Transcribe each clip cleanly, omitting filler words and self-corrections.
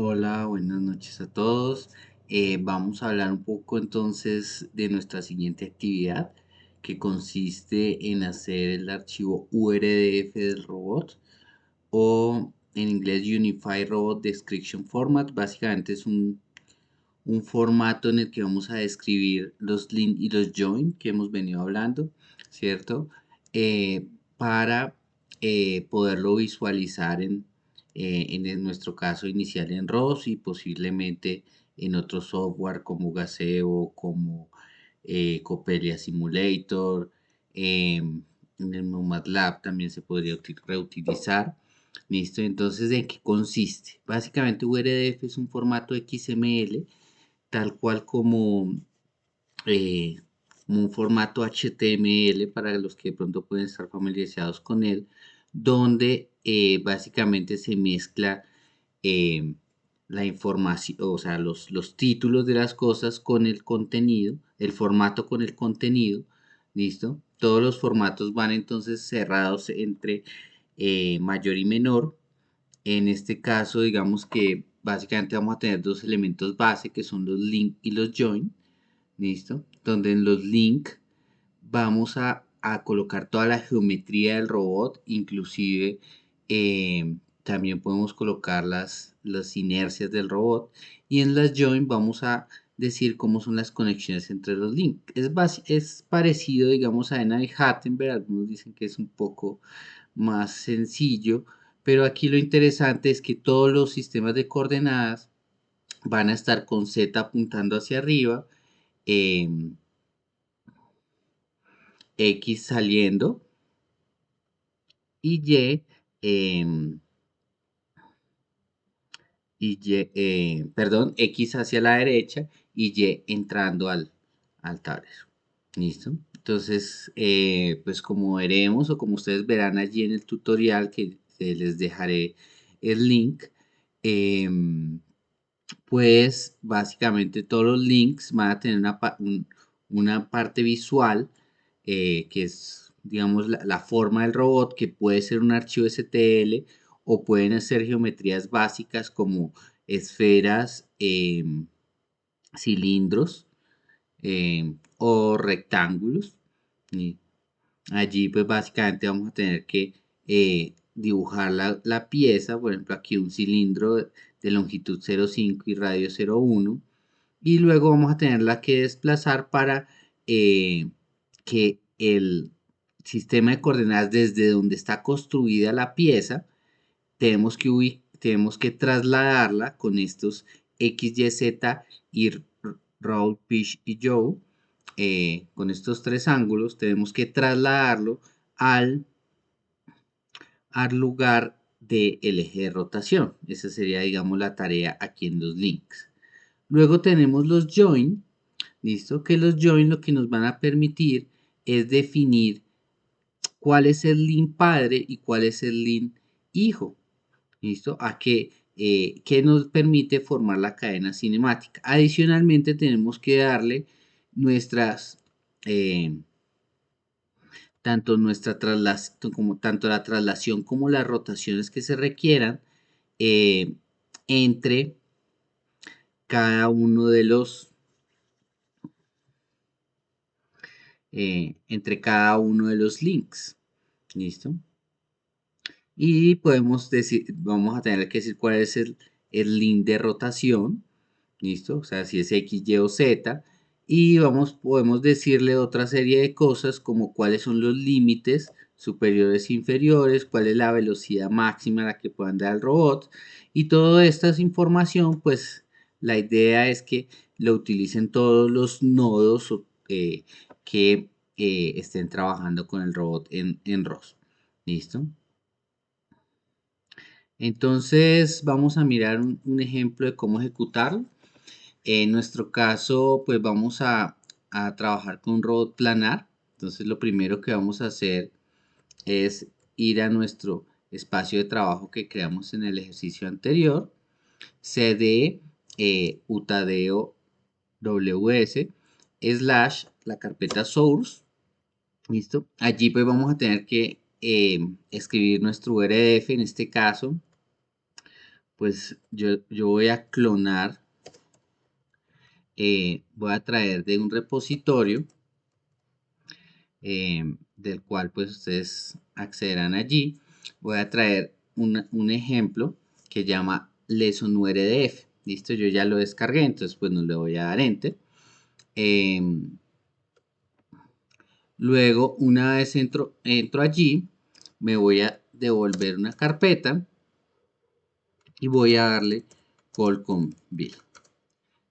Hola, buenas noches a todos. Vamos a hablar un poco entonces de nuestra siguiente actividad, que consiste en hacer el archivo URDF del robot o en inglés Unified Robot Description Format. Básicamente es un formato en el que vamos a describir los link y los join que hemos venido hablando, ¿cierto? Para poderlo visualizar en nuestro caso inicial en ROS y posiblemente en otro software como Gazebo, como Coppelia Simulator, en el MATLAB también se podría reutilizar. Listo, entonces, ¿en qué consiste? Básicamente, URDF es un formato XML tal cual eh, como un formato HTML para los que de pronto pueden estar familiarizados con él, donde básicamente se mezcla eh, la información, o sea, los títulos de las cosas con el contenido, el formato con el contenido, ¿listo? Todos los formatos van entonces cerrados entre mayor y menor. En este caso, digamos que básicamente vamos a tener dos elementos base que son los link y los join, ¿listo? Donde en los link vamos a colocar toda la geometría del robot, inclusive también podemos colocar las inercias del robot. Y en las join vamos a decir cómo son las conexiones entre los links. Es parecido, digamos, a Navigatenberg, algunos dicen que es un poco más sencillo, pero aquí lo interesante es que todos los sistemas de coordenadas van a estar con Z apuntando hacia arriba, em, X saliendo y em, perdón, X hacia la derecha y Y entrando al tablero. ¿Listo? Entonces, pues como veremos o como ustedes verán allí en el tutorial que les dejaré el link, em, pues básicamente todos los links van a tener una parte visual que es, digamos, la forma del robot, que puede ser un archivo STL o pueden ser geometrías básicas como esferas, cilindros o rectángulos. Y allí pues básicamente vamos a tener que dibujar la pieza, por ejemplo aquí un cilindro de longitud 0,5 y radio 0,1 y luego vamos a tenerla que desplazar para que el sistema de coordenadas desde donde está construida la pieza tenemos que trasladarla con estos X, Y, Z y roll, pitch y yaw. Con estos tres ángulos tenemos que trasladarlo al, al lugar del eje de rotación. Esa sería, digamos, la tarea aquí en los links. Luego tenemos los join, ¿listo? Que los join lo que nos van a permitir es definir cuál es el link padre y cuál es el link hijo, ¿listo? Que nos permite formar la cadena cinemática. Adicionalmente tenemos que darle nuestras, eh, tanto la traslación como las rotaciones que se requieran eh, entre cada uno de los entre cada uno de los links. ¿Listo? Y podemos decir, vamos a tener que decir cuál es el link de rotación. ¿Listo? O sea, si es X, Y o Z. Y podemos decirle otra serie de cosas como cuáles son los límites superiores e inferiores, cuál es la velocidad máxima a la que puedan dar el robot. Y toda esta información, pues la idea es que lo utilicen todos los nodos que estén trabajando con el robot en ROS. ¿Listo? Entonces vamos a mirar un ejemplo de cómo ejecutarlo. En nuestro caso, pues vamos a trabajar con un robot planar. Entonces lo primero que vamos a hacer es ir a nuestro espacio de trabajo que creamos en el ejercicio anterior, cd utadeo ws slash la carpeta source. ¿Listo? Allí pues vamos a tener que escribir nuestro URF, en este caso pues yo voy a clonar, voy a traer de un repositorio del cual pues ustedes accederán allí. Voy a traer un ejemplo que llama lesson.urdf. Listo, yo ya lo descargué, entonces pues no le voy a dar enter. Luego, una vez entro allí, me voy a devolver una carpeta y voy a darle call con Bill.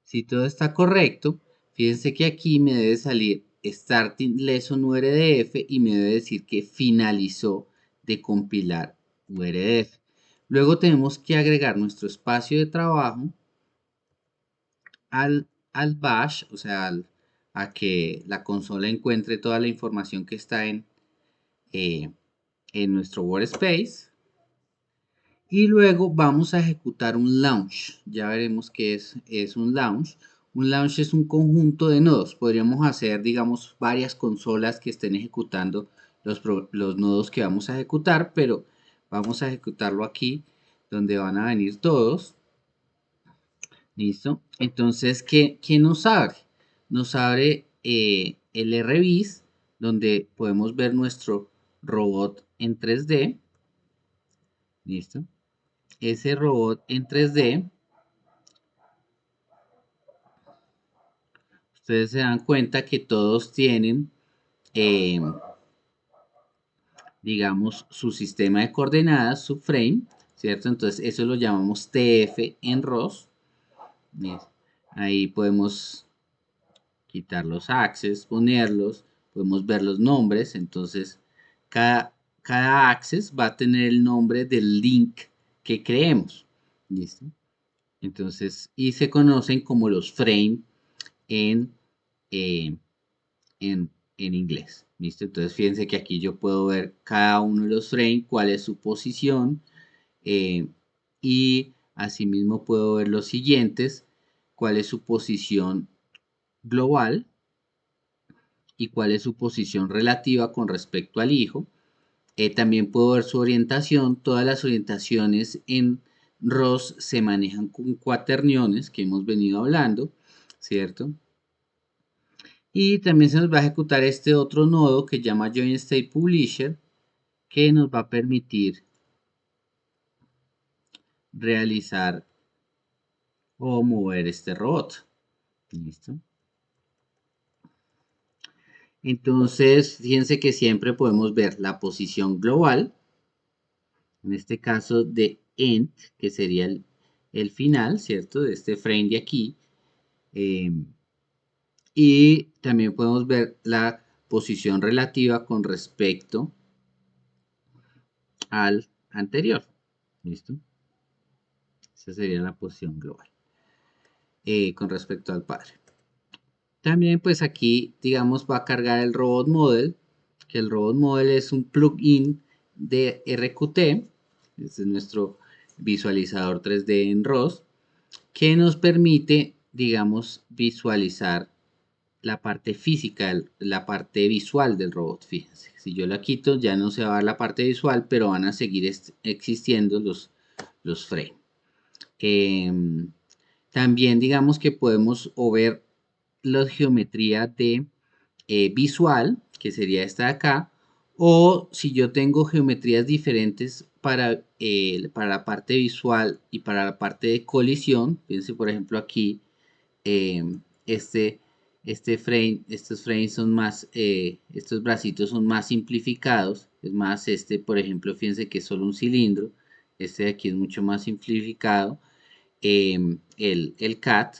Si todo está correcto, fíjense que aquí me debe salir starting lesson URDF y me debe decir que finalizó de compilar URDF. Luego tenemos que agregar nuestro espacio de trabajo al bash, o sea, a que la consola encuentre toda la información que está eh, en nuestro workspace. Y luego vamos a ejecutar un launch. Ya veremos qué es un launch. Un launch es un conjunto de nodos. Podríamos hacer, digamos, varias consolas que estén ejecutando los nodos que vamos a ejecutar, pero vamos a ejecutarlo aquí, donde van a venir todos. ¿Listo? Entonces, ¿qué nos abre? Nos abre el RViz, donde podemos ver nuestro robot en 3D. ¿Listo? Ese robot en 3D, ustedes se dan cuenta que todos tienen, eh, digamos, su sistema de coordenadas, su frame, ¿cierto? Entonces eso lo llamamos TF en ROS. Ahí podemos quitar los access, ponerlos, podemos ver los nombres. Entonces cada access va a tener el nombre del link que creemos. ¿Listo? Entonces, y se conocen como los frames en, eh, en inglés. ¿Listo? Entonces fíjense que aquí yo puedo ver cada uno de los frames, cuál es su posición, y asimismo puedo ver los siguientes, cuál es su posición global y cuál es su posición relativa con respecto al hijo. También puedo ver su orientación. Todas las orientaciones en ROS se manejan con cuaterniones que hemos venido hablando, ¿cierto? Y también se nos va a ejecutar este otro nodo que llama Join State Publisher, que nos va a permitir realizar o mover este robot. ¿Listo? Entonces, fíjense que siempre podemos ver la posición global, en este caso de end, que sería el final, ¿cierto? De este frame de aquí. Y también podemos ver la posición relativa con respecto al anterior. ¿Listo? Esa sería la posición global con respecto al padre. También pues aquí digamos va a cargar el robot model, que el robot model es un plugin de RQT. Este es nuestro visualizador 3D en ROS, que nos permite digamos visualizar la parte física, la parte visual del robot. Fíjense, si yo la quito ya no se va a ver la parte visual, pero van a seguir existiendo los frames. También digamos que podemos o ver la geometría de visual, que sería esta de acá, o si yo tengo geometrías diferentes para la parte visual y para la parte de colisión. Fíjense por ejemplo aquí, eh, este, estos frames son más, estos bracitos son más simplificados. Es más, este por ejemplo, fíjense que es solo un cilindro. Este de aquí es mucho más simplificado. El CAT,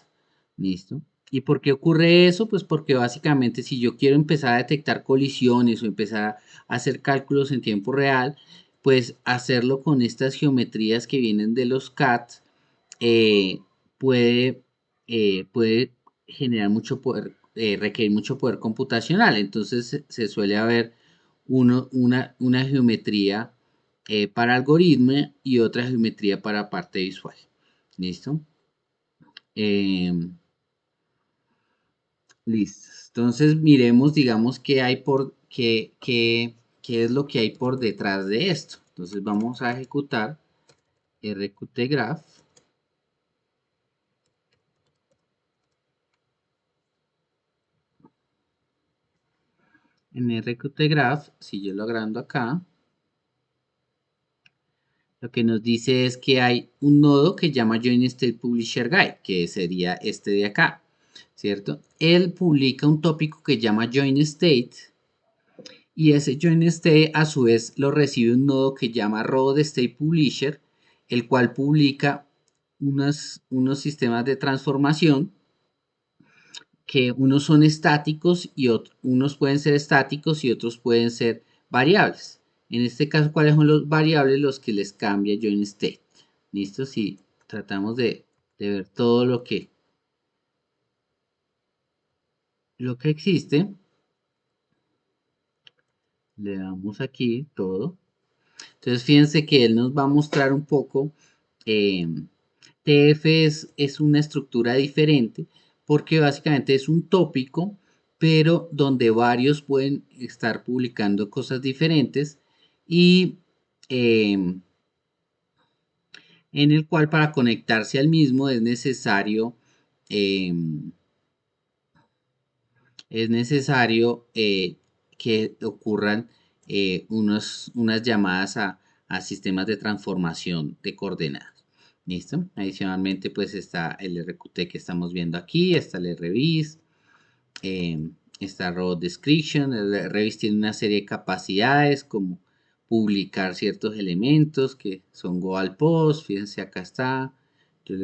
¿listo? ¿Y por qué ocurre eso? Pues porque básicamente si yo quiero empezar a detectar colisiones o empezar a hacer cálculos en tiempo real, pues hacerlo con estas geometrías que vienen de los CAT eh, puede, puede generar mucho poder, requerir mucho poder computacional. Entonces se suele haber una geometría para algoritmo y otra geometría para parte visual. ¿Listo? Listo. Entonces miremos, digamos, qué hay qué es lo que hay por detrás de esto. Entonces vamos a ejecutar RQT Graph. En RQT Graph, si yo lo agrando acá, lo que nos dice es que hay un nodo que llama Join State Publisher Guide, que sería este de acá, ¿cierto? Él publica un tópico que llama Join State, y ese Join State a su vez lo recibe un nodo que llama Road State Publisher, el cual publica unos sistemas de transformación que unos son estáticos y unos pueden ser estáticos y otros pueden ser variables. En este caso, ¿cuáles son los variables? Los que les cambia Join State. ¿Listo? Si tratamos de ver todo lo que existe, le damos aquí todo. Entonces, fíjense que él nos va a mostrar un poco. TF es una estructura diferente porque básicamente es un tópico, pero donde varios pueden estar publicando cosas diferentes y en el cual para conectarse al mismo em, es necesario que ocurran unas llamadas a sistemas de transformación de coordenadas. ¿Listo? Adicionalmente, pues está el RQT que estamos viendo aquí, está el RViz, está Row Description. El RViz tiene una serie de capacidades como publicar ciertos elementos que son Go al Post. Fíjense, acá está. Yo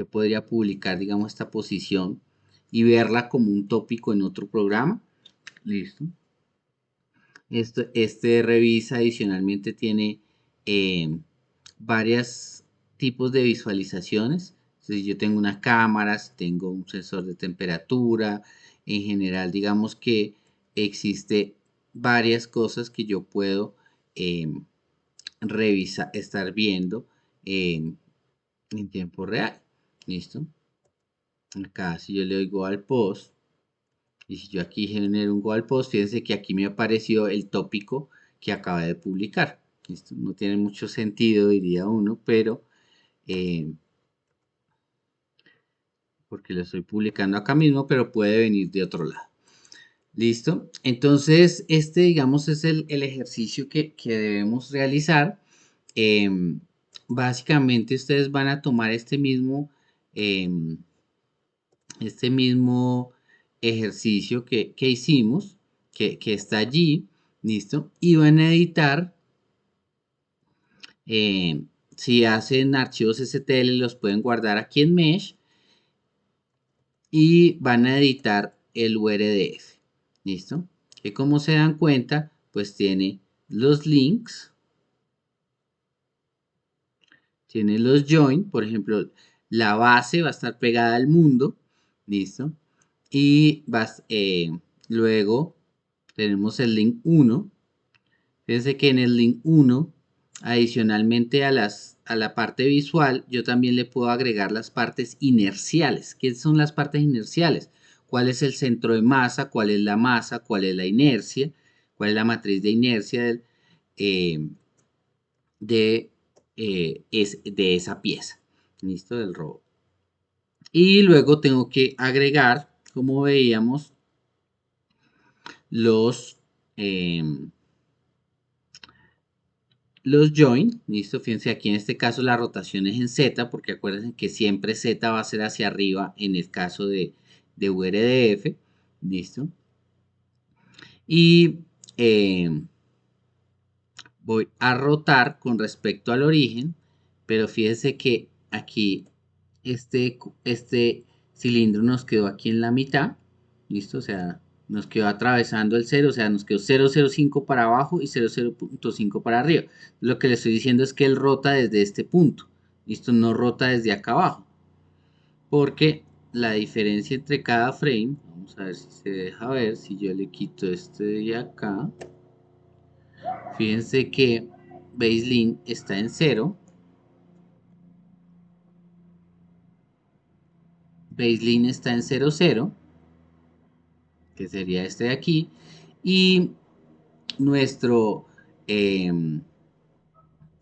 podría publicar, digamos, esta posición y verla como un tópico en otro programa. Listo. Este revisa adicionalmente tiene varios tipos de visualizaciones. Entonces yo tengo unas cámaras, tengo un sensor de temperatura. En general, digamos que existe varias cosas que yo puedo estar viendo en tiempo real. ¿Listo? Acá si yo le doy go al post y si yo aquí genero un go al post, fíjense que aquí me apareció el tópico que acaba de publicar. Esto no tiene mucho sentido, diría uno, pero porque lo estoy publicando acá mismo, pero puede venir de otro lado. ¿Listo? Entonces, digamos, es el ejercicio que debemos realizar. Básicamente, ustedes van a tomar este mismo ejercicio que hicimos, que está allí, ¿listo? Y van a editar, si hacen archivos STL, los pueden guardar aquí en Mesh y van a editar el URDF, ¿listo? Que como se dan cuenta, pues tiene los links, tiene los join, por ejemplo, la base va a estar pegada al mundo, ¿listo? Y luego tenemos el link 1. Fíjense que en el link 1, adicionalmente a la parte visual, yo también le puedo agregar las partes inerciales. ¿Qué son las partes inerciales? ¿Cuál es el centro de masa? ¿Cuál es la masa? ¿Cuál es la inercia? ¿Cuál es la matriz de inercia eh, de esa pieza? ¿Listo? Del robot. Y luego tengo que agregar, como veíamos, los, los join. Listo, fíjense aquí en este caso la rotación es en Z, porque acuérdense que siempre Z va a ser hacia arriba en el caso de URDF. Listo. Y voy a rotar con respecto al origen, pero fíjense que aquí este cilindro nos quedó aquí en la mitad. Listo, o sea, nos quedó atravesando el 0, o sea, nos quedó 0,05 para abajo y 0,05 para arriba. Lo que le estoy diciendo es que él rota desde este punto. Listo, no rota desde acá abajo. Porque la diferencia entre cada frame, vamos a ver si se deja ver, si yo le quito este de acá, fíjense que baseline está en 0. Baseline está en 0,0, que sería este de aquí. Y nuestro, eh,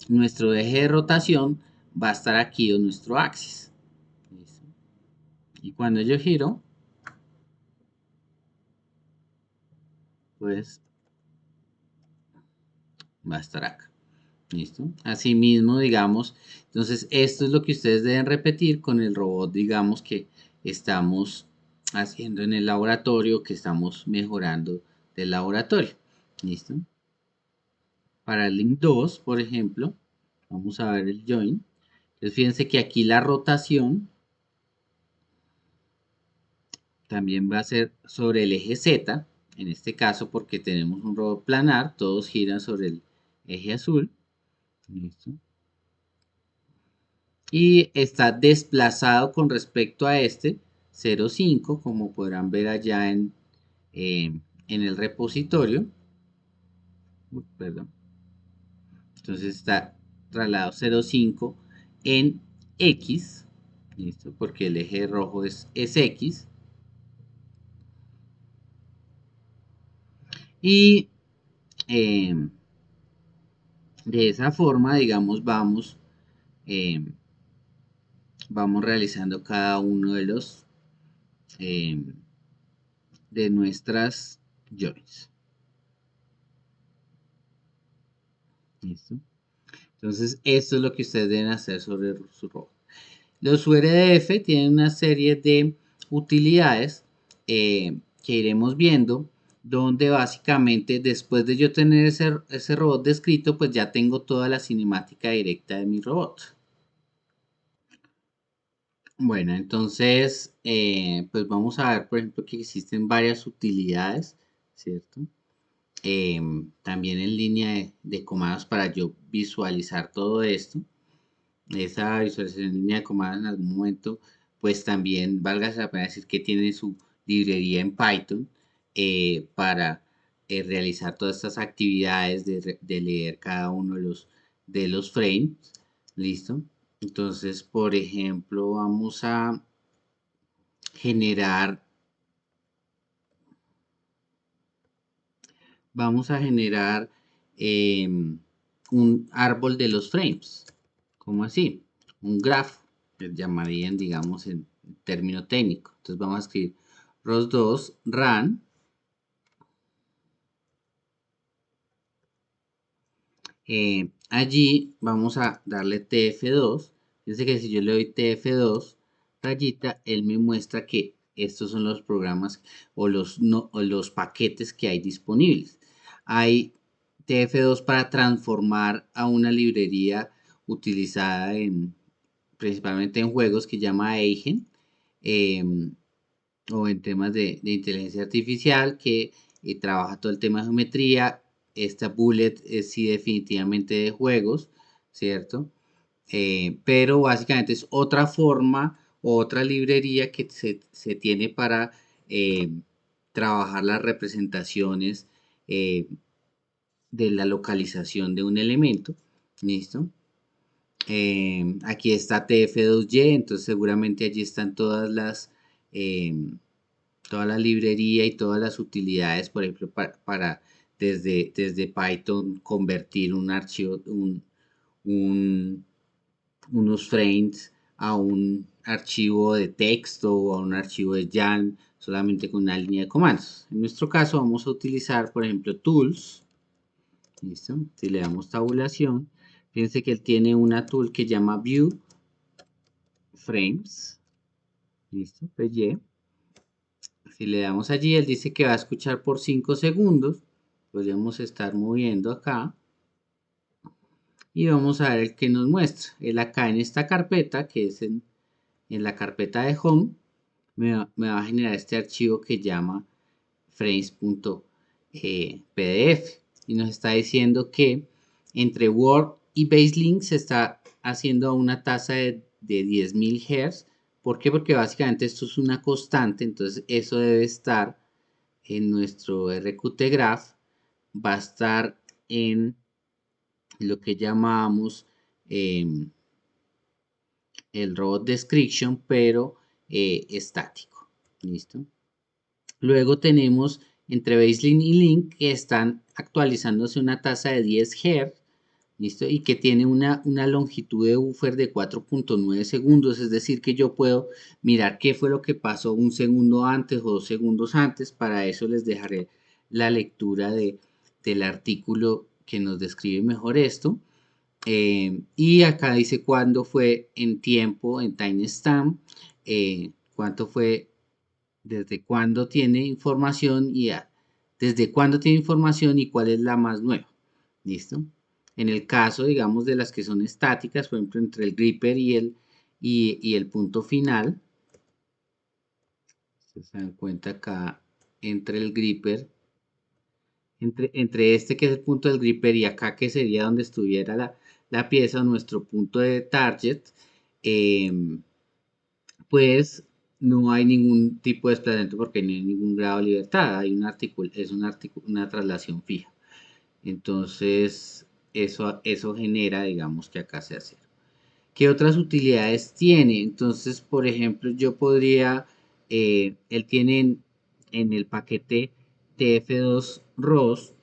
nuestro eje de rotación va a estar aquí, o nuestro axis. ¿Listo? Y cuando yo giro, pues va a estar acá. ¿Listo? Asimismo, digamos, entonces esto es lo que ustedes deben repetir con el robot, digamos, que estamos haciendo en el laboratorio, que estamos mejorando del laboratorio. ¿Listo? Para el link 2, por ejemplo, vamos a ver el join. Entonces fíjense que aquí la rotación también va a ser sobre el eje Z, en este caso porque tenemos un robot planar, todos giran sobre el eje azul. ¿Listo? Y está desplazado con respecto a este 0,5, como podrán ver allá en el repositorio. Perdón. Entonces está trasladado 0,5 en X, ¿listo? Porque el eje rojo es X. Y eh, de esa forma, digamos, eh, vamos realizando cada uno de los eh, de nuestras joins. ¿Listo? Entonces, esto es lo que ustedes deben hacer sobre su robot. Los URDF tienen una serie de utilidades que iremos viendo, donde básicamente después de yo tener ese robot descrito, pues ya tengo toda la cinemática directa de mi robot. Bueno, entonces, pues vamos a ver, por ejemplo, que existen varias utilidades, ¿cierto? También en línea de comandos para yo visualizar todo esto. Esa visualización en línea de comandos en algún momento, pues también valga la pena decir que tiene su librería en Python para realizar todas estas actividades de leer cada uno de los frames. ¿Listo? Entonces, por ejemplo, generar, vamos a generar un árbol de los frames. ¿Cómo así? Un grafo, que llamarían, digamos, en término técnico. Entonces vamos a escribir ROS2 run. Allí vamos a darle TF2. Fíjense que si yo le doy TF2 rayita, él me muestra que estos son los programas o los paquetes que hay disponibles. Hay TF2 para transformar a una librería utilizada principalmente en juegos que llama Eigen, o en temas de inteligencia artificial que trabaja todo el tema de geometría. Esta bullet es sí definitivamente de juegos, ¿cierto? Pero básicamente es otra forma, otra librería que se tiene para trabajar las representaciones de la localización de un elemento. ¿Listo? Aquí está TF2Y, entonces seguramente allí están toda la librería y todas las utilidades, por ejemplo, para desde Python convertir un archivo, un- unos frames a un archivo de texto o a un archivo de YAML solamente con una línea de comandos. En nuestro caso vamos a utilizar, por ejemplo, tools. ¿Listo? Si le damos tabulación, fíjense que él tiene una tool que llama View Frames. ¿Listo? PY. Si le damos allí, él dice que va a escuchar por 5 segundos. Podríamos estar moviendo acá. Y vamos a ver el que nos muestra. Él acá en esta carpeta, que es en la carpeta de Home, me va a generar este archivo que llama frames.pdf. Y nos está diciendo que entre Word y Baselink se está haciendo a una tasa de 10.000 Hz. ¿Por qué? Porque básicamente esto es una constante, entonces eso debe estar en nuestro RQT Graph, va a estar en lo que llamamos el robot description, pero estático. ¿Listo? Luego tenemos entre baseline y link que están actualizándose una tasa de 10 Hz. ¿Listo? Y que tiene una longitud de buffer de 4.9 segundos, es decir, que yo puedo mirar qué fue lo que pasó un segundo antes o 2 segundos antes. Para eso les dejaré la lectura del artículo que nos describe mejor esto. Y acá dice cuándo fue en tiempo, en timestamp, cuánto fue, desde cuándo tiene información desde cuándo tiene información y cuál es la más nueva. ¿Listo? En el caso, digamos, de las que son estáticas, por ejemplo, entre el gripper y el punto final, se dan cuenta acá, entre el gripper, entre este que es el punto del gripper y acá que sería donde estuviera la pieza, nuestro punto de target, pues no hay ningún tipo de desplazamiento porque no hay ningún grado de libertad, hay una traslación fija. Entonces, eso genera, digamos, que acá sea cero. ¿Qué otras utilidades tiene? Entonces, por ejemplo, yo podría, él tiene en el paquete TF2 ROS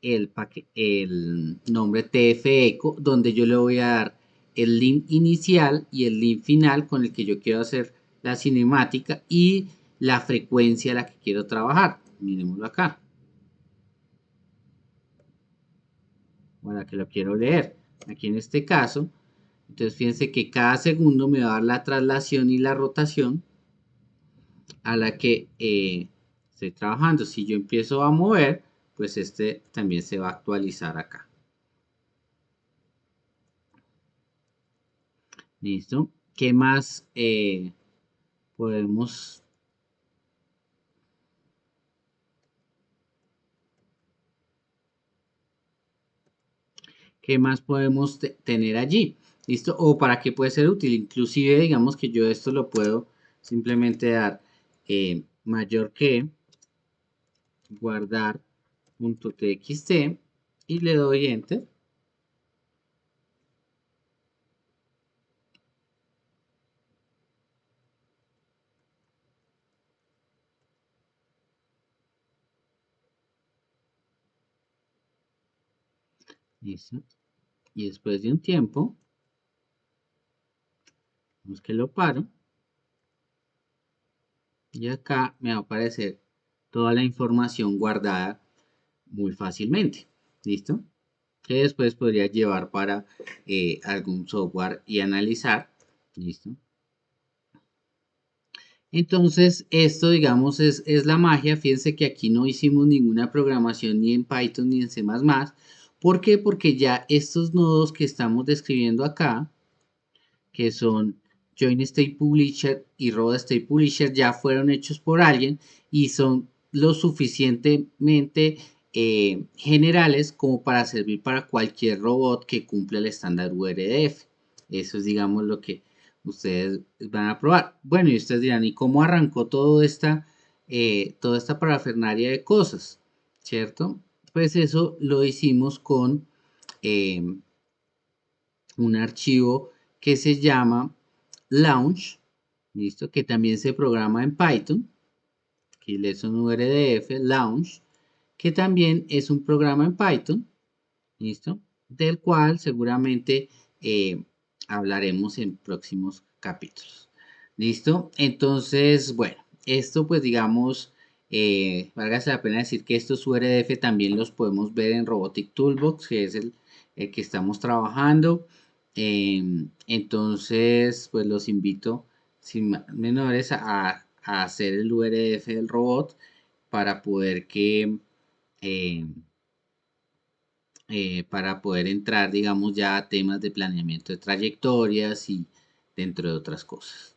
el nombre TF-ECO, donde yo le voy a dar el link inicial y el link final con el que yo quiero hacer la cinemática y la frecuencia a la que quiero trabajar. Miremoslo acá, para que lo quiero leer. Aquí en este caso, entonces fíjense que cada segundo me va a dar la traslación y la rotación a la que estoy trabajando. Si yo empiezo a mover, pues este también se va a actualizar acá. ¿Listo? ¿Qué más podemos tener allí? ¿Listo? O para qué puede ser útil. Inclusive, digamos que yo esto lo puedo simplemente dar mayor que guardar punto .txt y le doy enter. ¿Listo? Y después de un tiempo, vamos que lo paro. Y acá me va a aparecer toda la información guardada muy fácilmente. ¿Listo? Que después podría llevar para algún software y analizar. ¿Listo? Entonces, esto, digamos, es la magia. Fíjense que aquí no hicimos ninguna programación ni en Python ni en C++. ¿Por qué? Porque ya estos nodos que estamos describiendo acá, que son Join State Publisher y Robot State Publisher, ya fueron hechos por alguien y son lo suficientemente generales como para servir para cualquier robot que cumpla el estándar URDF. Eso es, digamos, lo que ustedes van a probar. Bueno, y ustedes dirán, ¿y cómo arrancó toda esta parafernalia de cosas? ¿Cierto? Pues eso lo hicimos con eh, un archivo que se llama launch, listo, que también se programa en Python, aquí le son URDF, launch, que también es un programa en Python, listo, del cual seguramente hablaremos en próximos capítulos. ¿Listo? Entonces, bueno, esto pues digamos, válgase la pena decir que estos URDF también los podemos ver en Robotic Toolbox, que es el que estamos trabajando. Entonces, pues los invito, sin menores, a hacer el URDF del robot para poder eh, para poder entrar, digamos, ya a temas de planeamiento de trayectorias y dentro de otras cosas.